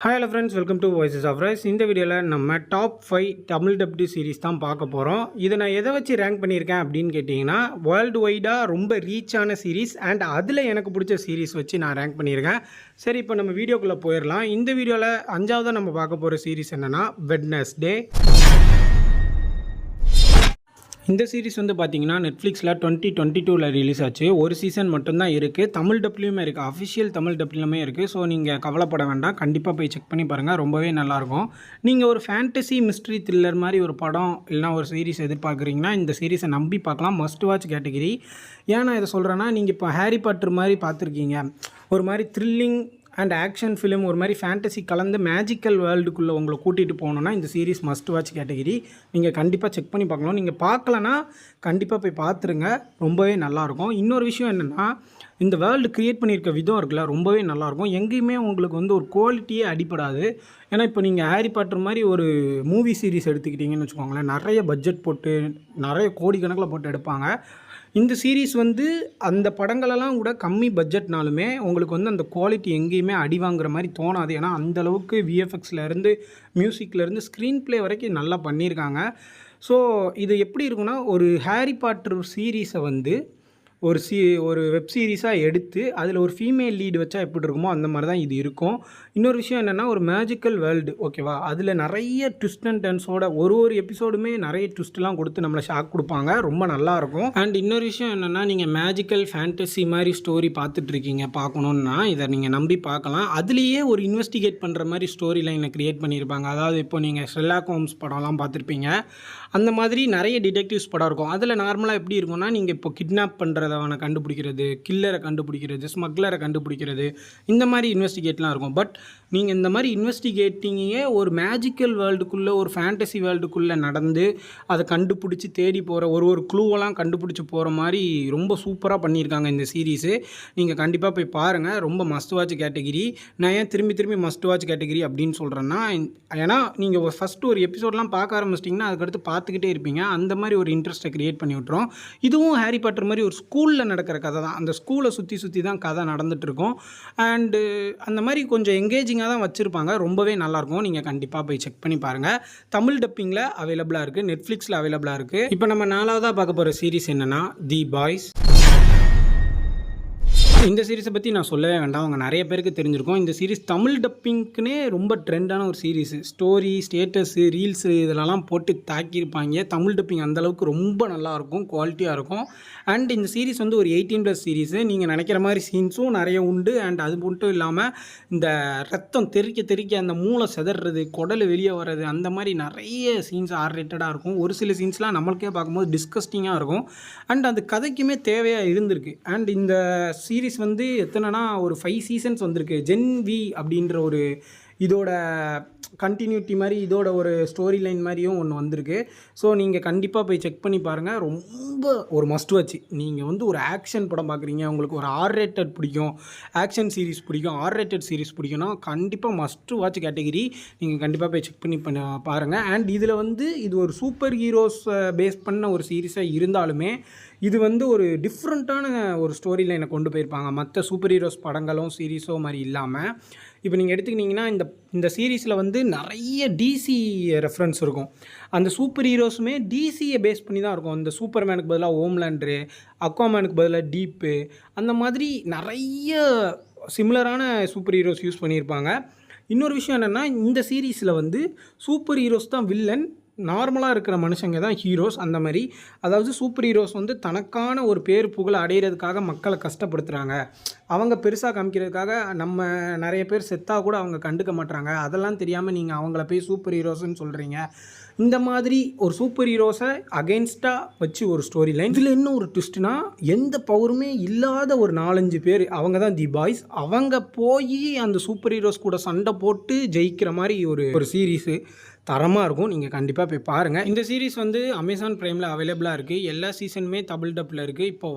Hi hello friends, welcome to voices of rice. இந்த வீடியோவில் நம்ம டாப் 5 தமிழ் டப்டு சீரிஸ் தான் பார்க்க போகிறோம். இதை நான் எதை வச்சு ரேங்க் பண்ணியிருக்கேன் அப்படின்னு கேட்டிங்கன்னா, வேர்ல்டு வைடாக ரொம்ப ரீச்சான சீரிஸ் அண்ட் அதில் எனக்கு பிடிச்ச சீரிஸ் வச்சு நான் ரேங்க் பண்ணியிருக்கேன். சரி, இப்போ நம்ம வீடியோக்குள்ளே போயிடலாம். இந்த வீடியோவில் அஞ்சாவதாக நம்ம பார்க்க போகிற சீரிஸ் என்னென்னா வெட்னஸ்டே. இந்த சீரிஸ் வந்து பார்த்தீங்கன்னா நெட்ஃப்ளிக்ஸில் 2022 ரிலீஸ் ஆச்சு. ஒரு சீசன் மட்டும்தான் இருக்குது. தமிழ் டப்லையுமே இருக்குது, அஃபிஷியல் தமிழ் டப்லையுமே இருக்குது. ஸோ நீங்கள் கவலைப்பட வேண்டாம், கண்டிப்பாக போய் செக் பண்ணி பாருங்கள், ரொம்பவே நல்லாயிருக்கும். நீங்கள் ஒரு ஃபேண்டசி மிஸ்ட்ரி த்ரில்லர் மாதிரி ஒரு படம் இல்லைனா ஒரு சீரிஸ் எதிர்பார்க்குறீங்கன்னா இந்த சீரிஸை நம்பி பார்க்கலாம். Must watch category. ஏன் நான் இதை சொல்கிறேன்னா, நீங்கள் இப்போ ஹாரி பாட்டர் மாதிரி பார்த்துருக்கீங்க, ஒரு மாதிரி த்ரில்லிங் அண்ட் ஆக்ஷன் ஃபிலிம், ஒரு மாதிரி ஃபேண்டசி கலந்து மேஜிக்கல் வேர்ல்டுக்குள்ளே உங்களை கூட்டிகிட்டு போகணுன்னா இந்த சீரிஸ் மஸ்ட் வாட்ச் கேட்டகிரி. நீங்கள் கண்டிப்பாக செக் பண்ணி பார்க்கணும். நீங்கள் பார்க்கலன்னா கண்டிப்பாக போய் பார்த்துருங்க, ரொம்பவே நல்லாயிருக்கும். இன்னொரு விஷயம் என்னென்னா, இந்த வேர்ல்டு க்ரியேட் பண்ணியிருக்க விதம் இருக்குல்ல, ரொம்பவே நல்லாயிருக்கும். எங்கேயுமே உங்களுக்கு வந்து ஒரு குவாலிட்டியே அடிப்படாது. ஏன்னா இப்போ நீங்கள் ஹாரி பாட்டர் மாதிரி ஒரு மூவி சீரிஸ் எடுத்துக்கிட்டிங்கன்னு வச்சுக்கோங்களேன், நிறைய பட்ஜெட் போட்டு நிறைய கோடிக்கணக்கில் போட்டு எடுப்பாங்க. இந்த சீரீஸ் வந்து அந்த படங்களெல்லாம் கூட கம்மி பட்ஜெட்னாலுமே உங்களுக்கு வந்து அந்த குவாலிட்டி எங்கேயுமே அடி வாங்குற மாதிரி தோணாது. ஏன்னா அந்தளவுக்கு விஎஃப்எக்ஸ்லேருந்து மியூசிக்லேருந்து ஸ்க்ரீன் ப்ளே வரைக்கும் நல்லா பண்ணியிருக்காங்க. ஸோ இது எப்படி இருக்குன்னா, ஒரு ஹாரி பாட்டர் சீரீஸை வந்து ஒரு வெப் சீரிஸாக எடுத்து அதில் ஒரு ஃபீமேல் லீடு வச்சா எப்படி இருக்குமோ அந்த மாதிரி தான் இது இருக்கும். இன்னொரு விஷயம் என்னென்னா, ஒரு மேஜிக்கல் வேர்ல்டு, ஓகேவா, அதில் நிறைய ட்விஸ்ட் அண்ட் டர்ன்ஸோட ஒரு எபிசோடுமே நிறைய ட்விஸ்ட்லாம் கொடுத்து நம்மளை ஷாக் கொடுப்பாங்க, ரொம்ப நல்லாயிருக்கும். அண்ட் இன்னொரு விஷயம் என்னென்னா, நீங்கள் மேஜிக்கல் ஃபேண்டசி மாதிரி ஸ்டோரி பார்த்துட்ருக்கீங்க, பார்க்கணுன்னா இதை நீங்கள் நம்பி பார்க்கலாம். அதுலேயே ஒரு இன்வெஸ்டிகேட் பண்ணுற மாதிரி ஸ்டோரி லைனை க்ரியேட் பண்ணியிருப்பாங்க. அதாவது இப்போ நீங்கள் ஷெர்லாக் ஹோம்ஸ் படம்லாம் பார்த்துருப்பீங்க, அந்த மாதிரி நிறைய டிடெக்டிவ்ஸ் படம் இருக்கும். அதில் நார்மலாக எப்படி இருக்கும்னா, நீங்கள் இப்போ கிட்னாப் பண்ணுறதவனை கண்டுபிடிக்கிறது, கில்லரை கண்டுபிடிக்கிறது, ஸ்மக்லரை கண்டுபிடிக்கிறது, இந்த மாதிரி இன்வெஸ்டிகேட்லாம் இருக்கும். பட் நீங்கள் இந்த மாதிரி இன்வெஸ்டிகேட்டிங்கே ஒரு மேஜிக்கல் வேர்ல்டுக்குள்ளே, ஒரு ஃபேண்டசி வேர்ல்டுக்குள்ளே நடந்து அதை கண்டுபிடிச்சி தேடி போகிற ஒரு க்ளூவெல்லாம் கண்டுபிடிச்சி போகிற மாதிரி ரொம்ப சூப்பராக பண்ணியிருக்காங்க இந்த சீரீஸு. நீங்கள் கண்டிப்பாக போய் பாருங்கள், ரொம்ப மஸ்ட் வாட்ச் கேட்டகிரி. நான் ஏன் திரும்பி மஸ்ட் வாட்ச் கேட்டகிரி அப்படின்னு சொல்கிறேன்னா, ஏன்னா நீங்கள் ஃபஸ்ட்டு ஒரு எபிசோடெலாம் பார்க்க ஆரம்பிச்சிட்டிங்கன்னா அதுக்கடுத்து பார்த்துக்கிட்டே இருப்பீங்க. அந்த மாதிரி ஒரு இன்ட்ரெஸ்ட்டை க்ரியேட் பண்ணி விட்டுரும். இதுவும் ஹாரி பாட்டர் மாதிரி ஒரு ஸ்கூலில் நடக்கிற கதை தான். அந்த ஸ்கூலை சுற்றி தான் கதை நடந்துகிட்ருக்கும். அண்டு அந்த மாதிரி கொஞ்சம் எங்கேஜிங்காக தான் வச்சுருப்பாங்க, ரொம்பவே நல்லாயிருக்கும். நீங்கள் கண்டிப்பாக போய் செக் பண்ணி பாருங்கள். தமிழ் டப்பிங்கில் அவைலபிளாக இருக்குது, நெட்ஃப்ளிக்ஸில் அவைலபிளாக இருக்குது. இப்போ நம்ம 4வதாக பார்க்க போகிற சீரிஸ் என்னென்னா தி பாய்ஸ். இந்த சீரிஸை பற்றி நான் சொல்லவே வேண்டாம், அவங்க நிறைய பேருக்கு தெரிஞ்சிருக்கும். இந்த சீரிஸ் தமிழ் டப்பிங்க்குனே ரொம்ப ட்ரெண்டான ஒரு சீரிஸு. ஸ்டோரி, ஸ்டேட்டஸு, ரீல்ஸு இதெல்லாம் போட்டு தாக்கியிருப்பாங்க. தமிழ் டப்பிங் அந்தளவுக்கு ரொம்ப நல்லாயிருக்கும், குவாலிட்டியாக இருக்கும். அண்ட் இந்த சீரிஸ் வந்து ஒரு 18+ சீரிஸு. நீங்கள் நினைக்கிற மாதிரி சீன்ஸும் நிறைய உண்டு. அண்ட் அது மட்டும் இல்லாமல் இந்த ரத்தம் தெறிக்க அந்த மூளை செதறது, குடல் வெளியே வர்றது, அந்த மாதிரி நிறைய சீன்ஸ் ஆர்ரேட்டடாக இருக்கும். ஒரு சில சீன்ஸ்லாம் நம்மளுக்கே பார்க்கும்போது டிஸ்கஸ்டிங்காக இருக்கும். அண்ட் அது கதைக்குமே தேவையாக இருந்திருக்கு. அண்ட் இந்த சீரிஸ் வந்து எத்தனைனா ஒரு 5 சீசன்ஸ் வந்திருக்கு. ஜென் வி அப்படின்ற ஒரு இதோட கண்டினியூட்டி மாதிரி, இதோட ஒரு ஸ்டோரி லைன் மாதிரியும் ஒன்று வந்திருக்கு. ஸோ நீங்கள் கண்டிப்பாக போய் செக் பண்ணி பாருங்கள், ரொம்ப ஒரு மஸ்ட் வாட்ச். நீங்கள் வந்து ஒரு ஆக்ஷன் படம் பார்க்குறீங்க, உங்களுக்கு ஒரு R-rated பிடிக்கும், ஆக்ஷன் சீரிஸ் பிடிக்கும், R-rated சீரிஸ் பிடிக்கும்னா கண்டிப்பாக மஸ்ட் வாட்ச் கேட்டகிரி. நீங்கள் கண்டிப்பாக போய் செக் பண்ணி பாருங்கள். அண்ட் இதில் வந்து இது ஒரு சூப்பர் ஹீரோஸ் பேஸ் பண்ண ஒரு சீரிஸாக இருந்தாலுமே இது வந்து ஒரு டிஃப்ரெண்ட்டான ஒரு ஸ்டோரி லைனை கொண்டு போயிருப்பாங்க, மற்ற சூப்பர் ஹீரோஸ் படங்களும் சீரிஸோ மாதிரி இல்லாமல். இப்போ நீங்கள் எடுத்துக்கிட்டிங்கன்னா இந்த சீரீஸில் வந்து நிறைய டிசி ரெஃபரன்ஸ் இருக்கும். அந்த சூப்பர் ஹீரோஸுமே டிசியை பேஸ் பண்ணி தான் இருக்கும். அந்த சூப்பர்மேனுக்கு பதிலாக ஹோம்லேண்டரு, அக்வாமேனுக்கு பதிலாக டீப்பு, அந்த மாதிரி நிறைய சிமிலரான சூப்பர் ஹீரோஸ் யூஸ் பண்ணியிருப்பாங்க. இன்னொரு விஷயம் என்னென்னா, இந்த சீரீஸில் வந்து சூப்பர் ஹீரோஸ் தான் வில்லன், நார்மலாக இருக்கிற மனுஷங்க தான் ஹீரோஸ். அந்த மாதிரி, அதாவது சூப்பர் ஹீரோஸ் வந்து தனக்கான ஒரு பேர் புகழை அடையிறதுக்காக மக்களை கஷ்டப்படுத்துகிறாங்க, அவங்க பெருசாக காமிக்கிறதுக்காக நம்ம நிறைய பேர் செத்தாக கூட அவங்க கண்டுக்க மாட்டாங்க. அதெல்லாம் தெரியாமல் நீங்கள் அவங்கள போய் சூப்பர் ஹீரோஸ்ன்னு சொல்கிறீங்க. இந்த மாதிரி ஒரு சூப்பர் ஹீரோஸை அகெயின்ஸ்டாக வச்சு ஒரு ஸ்டோரி லைன். இதில் இன்னும் ஒரு ட்விஸ்ட்னா, எந்த பவருமே இல்லாத ஒரு 4-5 பேர், அவங்க தான் தி பாய்ஸ். அவங்க போய் அந்த சூப்பர் ஹீரோஸ் கூட சண்டை போட்டு ஜெயிக்கிற மாதிரி ஒரு சீரீஸு தரமாக இருக்கும். நீங்கள் கண்டிப்பாக போய் பாருங்கள். இந்த சீரிஸ் வந்து அமேசான் ப்ரைமில் அவைலபிளாக இருக்குது. எல்லா சீசனுமே தமிழ் டப்பில் இருக்குது. இப்போ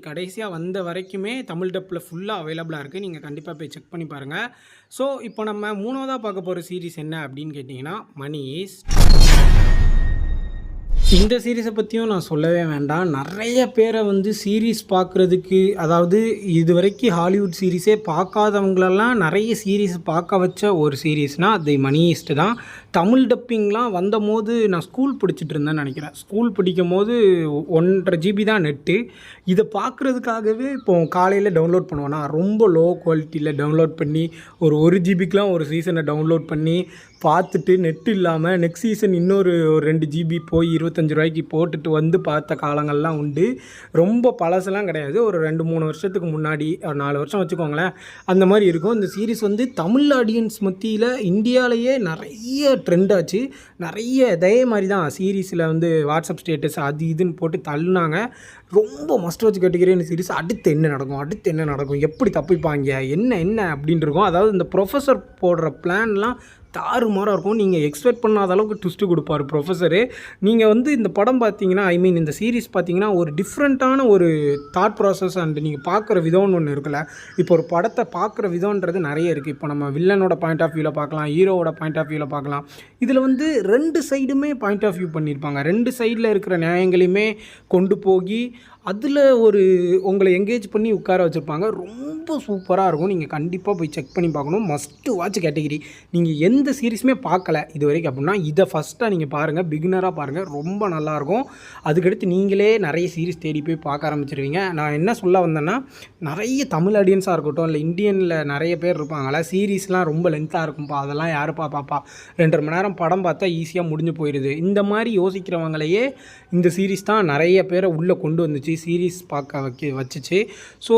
கடைசியாக வந்த வரைக்குமே தமிழ் டப்பில் ஃபுல்லாக அவைலபிளாக இருக்குது. நீங்கள் கண்டிப்பாக போய் செக் பண்ணி பாருங்கள். ஸோ இப்போ நம்ம 3வதாக பார்க்க போகிற சீரிஸ் என்ன அப்படின்னு கேட்டிங்கன்னா, மணி ஈஸ்ட். இந்த சீரிஸை பற்றியும் நான் சொல்லவே வேண்டாம். நிறைய பேரை வந்து சீரிஸ் பார்க்குறதுக்கு, அதாவது இதுவரைக்கும் ஹாலிவுட் சீரிஸே பார்க்காதவங்களெல்லாம் நிறைய சீரிஸ் பார்க்க வச்ச ஒரு சீரிஸ்னால் அது மணி ஹெய்ஸ்ட் தான். தமிழ் டப்பிங்லாம் வந்தபோது நான் ஸ்கூல் படிச்சுட்டு இருந்தேன்னு நினைக்கிறேன். ஸ்கூல் படிக்கும்போது 1.5 GB தான் நெட்டு. இதை பார்க்குறதுக்காகவே இப்போ காலையில் டவுன்லோட் பண்ணுவேன்னா ரொம்ப லோ குவாலிட்டியில் டவுன்லோட் பண்ணி ஒரு ஜிபிக்கெலாம் ஒரு சீசனை டவுன்லோட் பண்ணி பார்த்துட்டு, நெட்டு இல்லாமல் நெக்ஸ்ட் சீசன் இன்னொரு 2 GB போய் ₹25 போட்டுட்டு வந்து பார்த்த காலங்கள்லாம் உண்டு. ரொம்ப பழசெல்லாம் கிடையாது. ஒரு 2-3 வருஷத்துக்கு முன்னாடி, ஒரு 4 வருஷம் வச்சுக்கோங்களேன். அந்த மாதிரி இருக்கும். இந்த சீரிஸ் வந்து தமிழ் ஆடியன்ஸ் மத்தியில் இந்தியாவிலேயே நிறைய ட்ரெண்ட் ஆச்சு. நிறைய இதே மாதிரி தான் சீரிஸில் வந்து வாட்ஸ்அப் ஸ்டேட்டஸ் அது இதுன்னு போட்டு தள்ளுனாங்க. ரொம்ப மஸ்ட் வாட்ச் கேட்டகரி இந்த சீரிஸ். அடுத்து என்ன நடக்கும், எப்படி தப்பிப்பாங்க, என்ன அப்படின்னு இருக்கும். அதாவது இந்த ப்ரொஃபஸர் போடுற பிளான்லாம் தாறுமாறாக இருக்கும். நீங்கள் எக்ஸ்பெக்ட் பண்ணாத அளவுக்கு ட்விஸ்ட்டு கொடுப்பார் ப்ரொஃபஸரு. நீங்கள் வந்து இந்த படம் பார்த்தீங்கன்னா, இந்த சீரிஸ் பார்த்தீங்கன்னா ஒரு டிஃப்ரெண்ட்டான ஒரு தாட் ப்ராசஸ் அண்ட் நீங்கள் பார்க்குற விதம்னு ஒன்று இருக்குல்ல. இப்போ ஒரு படத்தை பார்க்குற விதம்ன்றது நிறைய இருக்குது. இப்போ நம்ம வில்லனோட பாயிண்ட் ஆஃப் வியூவில் பார்க்கலாம், ஹீரோவோட பாயிண்ட் ஆஃப் வியூவில் பார்க்கலாம். இதில் வந்து 2 சைடுமே பாயிண்ட் ஆஃப் வியூ பண்ணியிருப்பாங்க. 2 சைடில் இருக்கிற நியாயங்களையுமே கொண்டு போய் அதில் ஒரு உங்களை என்கேஜ் பண்ணி உட்கார வச்சுருப்பாங்க. ரொம்ப சூப்பராக இருக்கும். நீங்கள் கண்டிப்பாக போய் செக் பண்ணி பார்க்கணும். Must watch category. நீங்கள் எந்த சீரிஸுமே பார்க்கல இது வரைக்கும் அப்படின்னா இதை ஃபஸ்ட்டாக நீங்கள் பாருங்கள். பிகினராக பாருங்கள். ரொம்ப நல்லாயிருக்கும். அதுக்கடுத்து நீங்களே நிறைய சீரிஸ் தேடி போய் பார்க்க ஆரம்பிச்சிருவீங்க. நான் என்ன சொல்ல வந்தேன்னா, நிறைய தமிழ் ஆடியன்ஸாக இருக்கட்டும், இல்லை இந்தியனில் நிறைய பேர் இருப்பாங்களா, சீரிஸ்லாம் ரொம்ப லென்த்தாக இருக்கும்ப்பா, அதெல்லாம் யாருப்பா பார்ப்பா, 2.5 மணி நேரம் படம் பார்த்தா ஈஸியாக முடிஞ்சு போயிடுது, இந்த மாதிரி யோசிக்கிறவங்களையே இந்த சீரிஸ் தான் நிறைய பேரை உள்ளே கொண்டு வந்துச்சு, சீரிஸ் பார்க்க வச்சுச்சு. ஸோ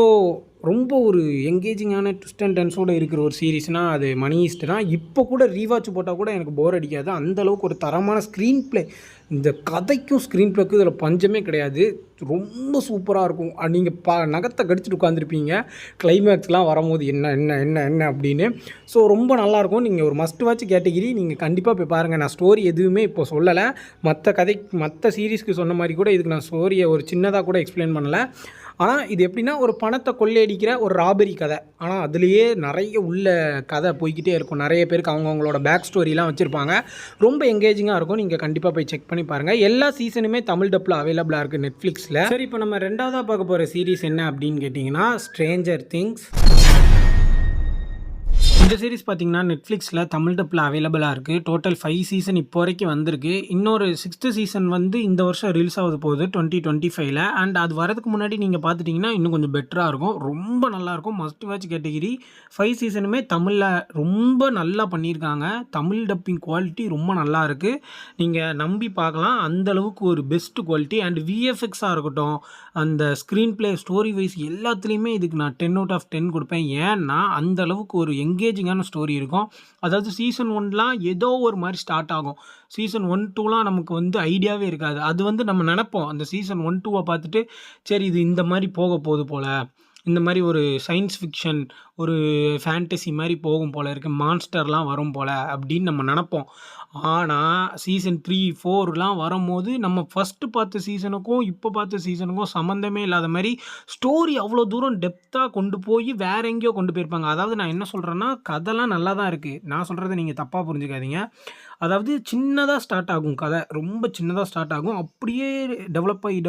ரொம்ப ஒரு எங்கேஜிங்கான ட்விஸ்ட் அண்ட் டர்ன்ஸோடு இருக்கிற ஒரு சீரிஸ்னால் அது மணி ஹெய்ஸ்ட் தான். இப்போ கூட ரீவாட்ச் போட்டால் கூட எனக்கு போர் அடிக்காது. அந்தளவுக்கு ஒரு தரமான ஸ்க்ரீன் ப்ளே. இந்த கதைக்கும் ஸ்க்ரீன் ப்ளேக்கும் இதில் பஞ்சமே கிடையாது. ரொம்ப சூப்பராக இருக்கும். நீங்கள் நகத்தை கடிச்சிட்டு உட்காந்துருப்பீங்க கிளைமேக்ஸ்லாம் வரும்போது என்ன அப்படின்னு. ஸோ ரொம்ப நல்லாயிருக்கும். நீங்கள் ஒரு மஸ்ட் வாட்ச் கேட்டகிரி. நீங்கள் கண்டிப்பாக போய் பாருங்கள். நான் ஸ்டோரி எதுவுமே இப்போ சொல்லலை. மற்ற சீரீஸ்க்கு சொன்ன மாதிரி கூட இதுக்கு நான் ஸ்டோரியை ஒரு சின்னதாக கூட எக்ஸ்பிளைன் பண்ணலை. ஆனால் இது எப்படின்னா, ஒரு பணத்தை கொள்ளையடிக்கிற ஒரு ராபரி கதை. ஆனால் அதுலேயே நிறைய உள்ள கதை போய்கிட்டே இருக்கும். நிறைய பேருக்கு அவங்கவுங்களோட பேக் ஸ்டோரிலாம் வச்சுருப்பாங்க. ரொம்ப எங்கேஜிங்காக இருக்கும். நீங்கள் கண்டிப்பாக போய் செக் பண்ணி பாருங்கள். எல்லா சீசனுமே தமிழ் டப்பில் அவைலபிளாக இருக்குது நெட்ஃப்ளிக்ஸில். சரி, இப்போ நம்ம 2வதாக பார்க்க போகிற சீரிஸ் என்ன அப்படின்னு கேட்டிங்கன்னா, ஸ்ட்ரேஞ்சர் திங்ஸ். இந்த சீரிஸ் பார்த்தீங்கன்னா நெட்ஃப்ளிக்ஸில் தமிழ் டப்பில் அவைலபிளாக இருக்குது. டோட்டல் 5 சீசன் இப்போ வரைக்கும் வந்திருக்கு. இன்னொரு 6th சீசன் வந்து இந்த வருஷம் ரிலீஸ் ஆகுது போகுது 2025ல். அண்ட் அது வரதுக்கு முன்னாடி நீங்கள் பார்த்துட்டிங்கன்னா இன்னும் கொஞ்சம் பெட்டராக இருக்கும். ரொம்ப நல்லாயிருக்கும். Must watch category. 5 சீசனுமே தமிழில் ரொம்ப நல்லா பண்ணியிருக்காங்க. தமிழ் டப்பிங் குவாலிட்டி ரொம்ப நல்லா இருக்குது. நீங்கள் நம்பி பார்க்கலாம். அந்தளவுக்கு ஒரு பெஸ்ட் குவாலிட்டி. அண்ட் விஎஃப்எக்ஸாக இருக்கட்டும், அந்த ஸ்க்ரீன் ப்ளே, ஸ்டோரி வைஸ் எல்லாத்துலேயுமே இதுக்கு நான் 10 out of 10 கொடுப்பேன். ஏன்னா அந்தளவுக்கு ஒரு எங்கேஜிங்கான ஸ்டோரி இருக்கும். அதாவது சீசன் 1லாம் ஏதோ ஒரு மாதிரி ஸ்டார்ட் ஆகும். சீசன் 1, 2லாம் நமக்கு வந்து ஐடியாவே இருக்காது. அது வந்து நம்ம நினைப்போம் அந்த சீசன் 1, 2 பார்த்துட்டு, சரி இது இந்த மாதிரி போக போகுது போல், இந்த மாதிரி ஒரு சயின்ஸ் ஃபிக்ஷன், ஒரு ஃபேண்டசி மாதிரி போகும் போல் இருக்குது, மான்ஸ்டர்லாம் வரும் போல் அப்படின்னு நம்ம நினப்போம். ஆனால் சீசன் 3, 4லாம் வரும்போது நம்ம ஃபஸ்ட்டு பார்த்த சீசனுக்கும் இப்போ பார்த்த சீசனுக்கும் சம்மந்தமே இல்லாத மாதிரி ஸ்டோரி அவ்வளோ தூரம் டெப்த்தாக கொண்டு போய் வேற எங்கேயோ கொண்டு போயிருப்பாங்க. அதாவது நான் என்ன சொல்கிறேன்னா, கதைலாம் நல்லா தான் இருக்குது. நான் சொல்கிறத நீங்கள் தப்பாக புரிஞ்சுக்காதீங்க. அதாவது சின்னதாக ஸ்டார்ட் ஆகும் கதை. ரொம்ப சின்னதாக ஸ்டார்ட் ஆகும். அப்படியே டெவலப் ஆகி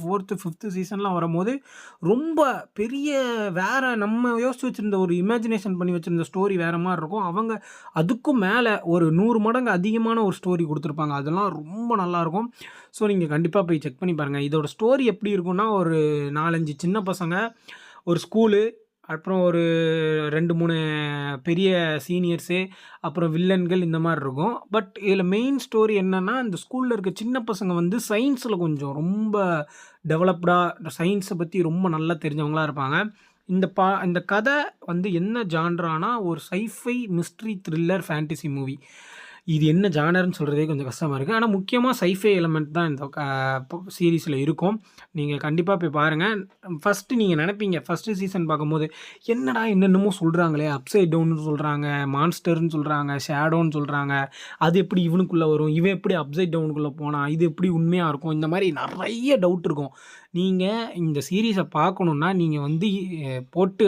4th, 5th சீசன்லாம் வரும்போது ரொம்ப பெரிய வேறு நம்ம யோசிச்சு வச்சுருந்த ஒரு இமேஜினேஷன் பண்ணி வச்சுருந்த ஸ்டோரி வேறு மாதிரி இருக்கும். அவங்க அதுக்கும் மேலே ஒரு 100 மடங்கு அதிகமான ஒரு ஸ்டோரி கொடுத்துருப்பாங்க. அதெல்லாம் ரொம்ப நல்லாயிருக்கும். ஸோ நீங்கள் கண்டிப்பாக போய் செக் பண்ணி பாருங்கள். இதோட ஸ்டோரி எப்படி இருக்குன்னா, ஒரு 4-5 சின்ன பசங்க, ஒரு ஸ்கூலு, அப்புறம் ஒரு 2-3 பெரிய சீனியர்ஸு, அப்புறம் வில்லன்கள், இந்த மாதிரி இருக்கும். பட் இதில் மெயின் ஸ்டோரி என்னென்னா, இந்த ஸ்கூலில் இருக்க சின்ன பசங்க வந்து சயின்ஸில் கொஞ்சம் ரொம்ப டெவலப்டாக, சயின்ஸை பற்றி ரொம்ப நல்லா தெரிஞ்சவங்களாக இருப்பாங்க. இந்த கதை வந்து என்ன ஜான்ரானா, ஒரு sci-fi mystery thriller fantasy movie. இது என்ன ஜானர்னு சொல்கிறதே கொஞ்சம் கஷ்டமாக இருக்குது. ஆனால் முக்கியமாக சைஃபை எலமெண்ட் தான் இந்த சீரீஸில் இருக்கும். நீங்கள் கண்டிப்பாக போய் பாருங்கள். ஃபஸ்ட்டு நீங்கள் நினைப்பீங்க, ஃபஸ்ட்டு சீசன் பார்க்கும்போது என்னடா என்னென்னமோ சொல்கிறாங்களே, அப்சைட் டவுன்னு சொல்கிறாங்க, மான்ஸ்டர்னு சொல்கிறாங்க, ஷேடோன்னு சொல்கிறாங்க, அது எப்படி இவனுக்குள்ளே வரும், இவன் எப்படி அப்சைட் டவுனுக்குள்ளே போனால், இது எப்படி உண்மையாக இருக்கும், இந்த மாதிரி நிறைய டவுட் இருக்கும். நீங்கள் இந்த சீரீஸை பார்க்கணுன்னா நீங்கள் வந்து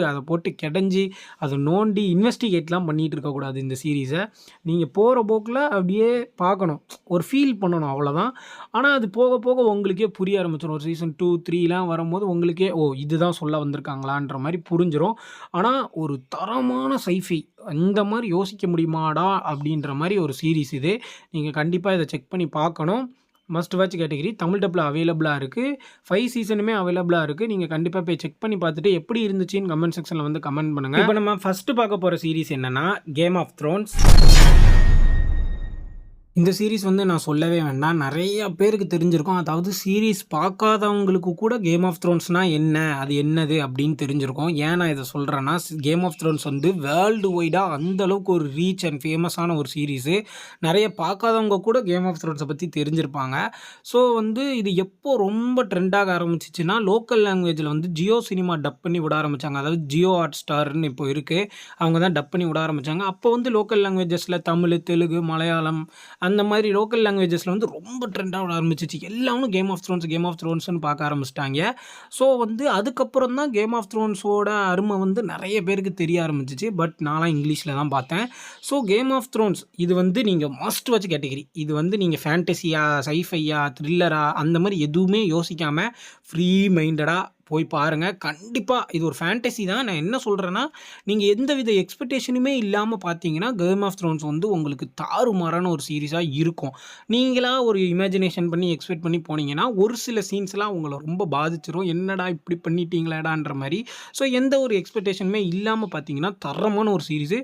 அதை போட்டு கிடஞ்சி அதை நோண்டி இன்வெஸ்டிகேட்லாம் பண்ணிகிட்டு இருக்கக்கூடாது. இந்த சீரீஸை நீங்கள் போகிற போக்கில் அப்படியே பார்க்கணும், ஒரு ஃபீல் பண்ணணும், அவ்வளோதான். ஆனால் அது போக போக உங்களுக்கே புரிய ஆரம்பிச்சிடும். ஒரு சீசன் 2, 3லாம் வரும்போது உங்களுக்கே இதுதான் சொல்ல வந்திருக்காங்களான்ற மாதிரி புரிஞ்சிடும். ஆனால் ஒரு தரமான சைஃபை இந்த மாதிரி யோசிக்க முடியுமாடா அப்படின்ற மாதிரி ஒரு சீரீஸ் இது. நீங்கள் கண்டிப்பாக இதை செக் பண்ணி பார்க்கணும். மஸ்ட் வாட்ச் கேட்டகரி தமிழ் டப்பில் அவைலபிளாக இருக்குது. 5 சீசனுமே அவைலபிளாக இருக்குது. நீங்கள் கண்டிப்பாக போய் செக் பண்ணி பார்த்துட்டு எப்படி இருந்துச்சுன்னு கமெண்ட் செக்ஷனில் வந்து கமெண்ட் பண்ணுங்கள். இப்போ நம்ம ஃபஸ்ட்டு பார்க்க போகிற சீரீஸ் என்னென்னா கேம் ஆஃப் த்ரோன்ஸ். இந்த சீரீஸ் வந்து நான் சொல்லவே வேண்டாம், நிறைய பேருக்கு தெரிஞ்சிருக்கும். அதாவது சீரீஸ் பார்க்காதவங்களுக்கு கூட கேம் ஆஃப் த்ரோன்ஸ்னால் என்ன, அது என்னது அப்படின்னு தெரிஞ்சிருக்கும். ஏன் நான் இதை சொல்கிறேன்னா, கேம் ஆஃப் த்ரோன்ஸ் வந்து வேர்ல்டு வைடாக அந்தளவுக்கு ஒரு ரீச் அண்ட் ஃபேமஸான ஒரு சீரீஸு. நிறைய பார்க்காதவங்க கூட கேம் ஆஃப் த்ரோன்ஸை பற்றி தெரிஞ்சிருப்பாங்க. ஸோ வந்து இது எப்போ ரொம்ப ட்ரெண்டாக ஆரம்பிச்சிச்சுன்னா, லோக்கல் லாங்குவேஜில் வந்து ஜியோ சினிமா டப் பண்ணி விட ஆரம்பித்தாங்க. அதாவது ஜியோ ஹாட் ஸ்டார்னு இப்போ இருக்குது, அவங்க தான் டப் பண்ணி விட ஆரம்பித்தாங்க. அப்போ வந்து லோக்கல் லாங்குவேஜஸில் தமிழ், தெலுங்கு, மலையாளம் அந்த மாதிரி லோக்கல் லாங்குவேஜஸில் வந்து ரொம்ப ட்ரெண்டாக ஆரம்பிச்சிச்சு. எல்லாரும் கேம் ஆஃப் த்ரோன்ஸ்னு பார்க்க ஆரம்பிச்சிட்டாங்க. ஸோ வந்து அதுக்கப்புறம் தான் கேம் ஆஃப் த்ரோன்ஸோட அருமை வந்து நிறைய பேருக்கு தெரிய ஆரம்பிச்சிச்சு. பட் நான்லாம் இங்கிலீஷில் தான் பார்த்தேன். ஸோ கேம் ஆஃப் த்ரோன்ஸ் இது வந்து நீங்கள் மஸ்ட் வாட்ச் கேட்டகரி. இது வந்து நீங்கள் ஃபேண்டசியா, சைஃபையா, த்ரில்லரா அந்த மாதிரி எதுவுமே யோசிக்காமல் ஃப்ரீ மைண்டடாக போய் பாருங்கள். கண்டிப்பாக இது ஒரு ஃபேண்டசி தான். நான் என்ன சொல்கிறேன்னா, நீங்கள் எந்த வித எக்ஸ்பெக்டேஷனுமே இல்லாமல் பார்த்தீங்கன்னா கேம் ஆஃப் த்ரோன்ஸ் வந்து உங்களுக்கு தாறுமாறான ஒரு சீரீஸாக இருக்கும். நீங்களாக ஒரு இமேஜினேஷன் பண்ணி எக்ஸ்பெக்ட் பண்ணி போனீங்கன்னா ஒரு சில சீன்ஸ்லாம் உங்களை ரொம்ப பாதிச்சிரும். என்னடா இப்படி பண்ணிட்டீங்களாடான்ற மாதிரி. ஸோ எந்த ஒரு எக்ஸ்பெக்டேஷனுமே இல்லாமல் பார்த்தீங்கன்னா தரமான ஒரு சீரீஸு.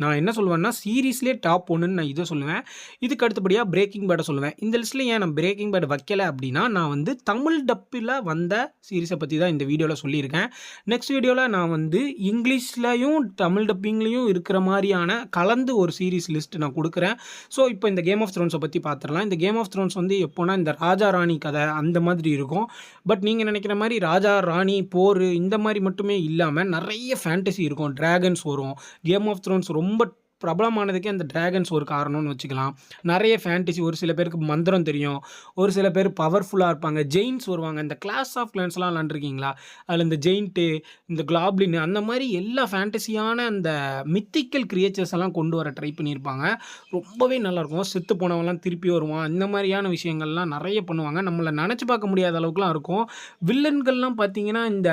நான் என்ன சொல்லுவேன்னா, சீரீஸ்லேயே டாப் 1ன்னு நான் இதை சொல்லுவேன். இதுக்கு அடுத்தபடியாக பிரேக்கிங் பேடை சொல்லுவேன். இந்த லிஸ்ட்டில் ஏன் நான் பிரேக்கிங் பேட் வைக்கலை அப்படின்னா, நான் வந்து தமிழ் டப்பில் வந்த சீரீஸை பற்றி தான் இந்த வீடியோவில் சொல்லியிருக்கேன். நெக்ஸ்ட் வீடியோவில் நான் வந்து இங்கிலீஷ்லையும் தமிழ் டப்பிங்லேயும் இருக்கிற மாதிரியான கலந்து ஒரு சீரீஸ் லிஸ்ட் நான் கொடுக்குறேன். ஸோ இப்போ இந்த கேம் ஆஃப் த்ரோன்ஸை பற்றி பார்த்துடலாம். இந்த கேம் ஆஃப் த்ரோன்ஸ் வந்து எப்போனா இந்த ராஜா ராணி கதை அந்த மாதிரி இருக்கும். பட் நீங்கள் நினைக்கிற மாதிரி ராஜா ராணி போர் இந்த மாதிரி மட்டுமே இல்லாமல் நிறைய ஃபேண்டசி இருக்கும். டிராகன்ஸ் வரும். கேம் ஆஃப் த்ரோன்ஸ் ரொம்ப பிரபலமானதுக்கே அந்த டிராகன்ஸ் ஒரு காரணம்னு வச்சுக்கலாம். நிறைய ஃபேண்டசி, ஒரு சில பேருக்கு மந்திரம் தெரியும், ஒரு சில பேர் பவர்ஃபுல்லாக இருப்பாங்க, ஜெயின்ஸ் வருவாங்க. இந்த கிளாஸ் ஆஃப் கிளான்ஸ்லாம் விளாண்டுருக்கீங்களா? அதில் இந்த ஜெயின்ட்டு, இந்த கிளாப்ளின் அந்த மாதிரி எல்லா ஃபேண்டசியான அந்த மித்திக்கல் கிரியேச்சர்ஸ் எல்லாம் கொண்டு வர ட்ரை பண்ணியிருப்பாங்க. ரொம்பவே நல்லாயிருக்கும். செத்து போனவங்கலாம் திருப்பி வருவான், இந்த மாதிரியான விஷயங்கள்லாம் நிறைய பண்ணுவாங்க. நம்மளை நினச்சி பார்க்க முடியாத அளவுக்குலாம் இருக்கும். வில்லன்கள்லாம் பார்த்தீங்கன்னா இந்த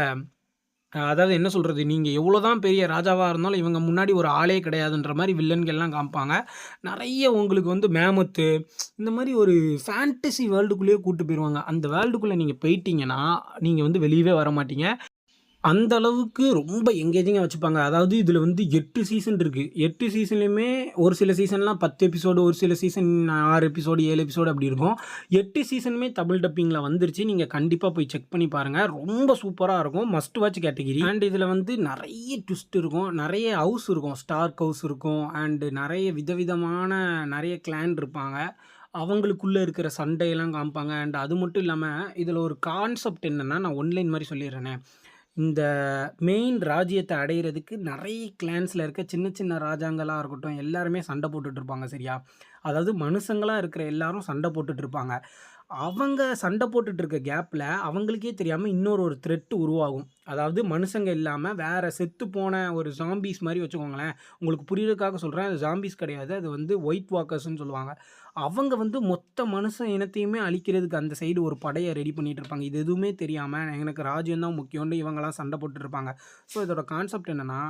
அதாவது என்ன சொல்கிறது, நீங்கள் எவ்வளோ தான் பெரிய ராஜாவாக இருந்தாலும் இவங்க முன்னாடி ஒரு ஆளே கிடையாதுன்ற மாதிரி வில்லன்கள்லாம் காமிப்பாங்க. நிறைய உங்களுக்கு வந்து மேமத்து இந்த மாதிரி ஒரு ஃபேண்டசி வேர்ல்டுக்குள்ளேயே கூப்பிட்டு போயிடுவாங்க. அந்த வேர்ல்டுக்குள்ளே நீங்கள் போயிட்டீங்கன்னா நீங்கள் வந்து வெளியவே வர மாட்டீங்க. அந்த அளவுக்கு ரொம்ப எங்கேஜிங்காக வச்சுப்பாங்க. அதாவது இதில் வந்து 8 சீசன் இருக்குது. 8 சீசன்லேயுமே ஒரு சில சீசன்லாம் 10 எபிசோடு, ஒரு சில சீசன் 6 எபிசோடு, 7 எபிசோடு அப்படி இருக்கும். 8 சீசனுமே தமிழ் டப்பிங்கில் வந்துருச்சு. நீங்கள் கண்டிப்பாக போய் செக் பண்ணி பாருங்கள். ரொம்ப சூப்பராக இருக்கும். Must watch category. அண்ட் இதில் வந்து நிறைய ட்விஸ்ட் இருக்கும், நிறைய ஹவுஸ் இருக்கும், ஸ்டார்க் ஹவுஸ் இருக்கும், அண்டு நிறைய விதவிதமான நிறைய கிளான் இருப்பாங்க. அவங்களுக்குள்ளே இருக்கிற சண்டையெல்லாம் காமிப்பாங்க. அண்ட் அது மட்டும் இல்லாமல் இதில் ஒரு கான்செப்ட் என்னென்னா, நான் ஒன்லைன் மாதிரி சொல்லிடுறேனே, இந்த மெயின் ராஜ்யத்தை அடையிறதுக்கு நிறைய கிளான்ஸில் இருக்க சின்ன சின்ன ராஜாங்களாக இருக்கட்டும் எல்லாருமே சண்டை போட்டுட்ருப்பாங்க. சரியா? அதாவது மனுஷங்களாக இருக்கிற எல்லாரும் சண்டை போட்டுட்ருப்பாங்க. அவங்க சண்டை போட்டுட்ருக்க கேப்பில் அவங்களுக்கே தெரியாமல் இன்னொரு த்ரெட் உருவாகும். அதாவது மனுஷங்க இல்லாமல் வேறு செத்து போன ஒரு ஜாம்பீஸ் மாதிரி வச்சுக்கோங்களேன். உங்களுக்கு புரியறதுக்காக சொல்கிறேன். அது ஜாம்பீஸ் கிடையாது, அது வந்து ஒயிட் வாக்கர்ஸ்ன்னு சொல்லுவாங்க. அவங்க வந்து மொத்த மனுஷ இனத்தையுமே அழிக்கிறதுக்கு அந்த சைடு ஒரு படையை ரெடி பண்ணிகிட்டு இருப்பாங்க. இது எதுவுமே தெரியாமல் எனக்கு ராஜ்யம் தான் முக்கியம்னு இவங்கெல்லாம் சண்டை போட்டுட்ருப்பாங்க. ஸோ இதோட கான்செப்ட் என்னென்னா,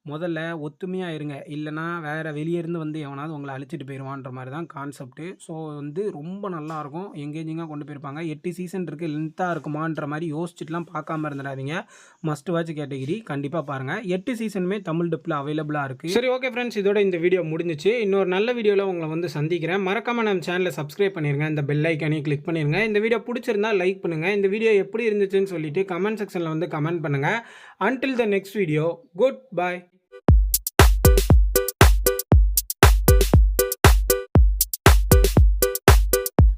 முதல்ல ஒத்துமையாக இருங்க, இல்லைனா வேறு வெளியே இருந்து வந்து எவனாவது உங்களை அழிச்சிட்டு போயிடுவான்ற மாதிரி தான் கான்செப்ட்டு. ஸோ வந்து ரொம்ப நல்லாயிருக்கும், எங்கேஜிங்காக கொண்டு போயிருப்பாங்க. 8 சீசன் இருக்குது, லென்த்தாக இருக்குமான்ற மாதிரி யோசிச்சுட்டுலாம் பார்க்காம இருந்துடாதீங்க. மஸ்ட் வாட்ச் கேட்டகிரி கண்டிப்பாக பாருங்கள். 8 சீசனுமே தமிழ் டப்பில் அவைலபிளாக இருக்குது. சரி, ஓகே ஃப்ரெண்ட்ஸ், இதோட இந்த வீடியோ முடிஞ்சிச்சு. இன்னொரு நல்ல வீடியோவில் உங்களை வந்து சந்திக்கிறேன். மறக்காமல் நம்ம சேனலை சப்ஸ்கிரைப் பண்ணிடுங்க, இந்த பெல் ஐக்கானையும் கிளிக் பண்ணிடுங்க. இந்த வீடியோ பிடிச்சிருந்தா லைக் பண்ணுங்கள். இந்த வீடியோ எப்படி இருந்துச்சுன்னு சொல்லிட்டு கமெண்ட் செக்ஷனில் வந்து கமெண்ட் பண்ணுங்கள். Until the next video, goodbye.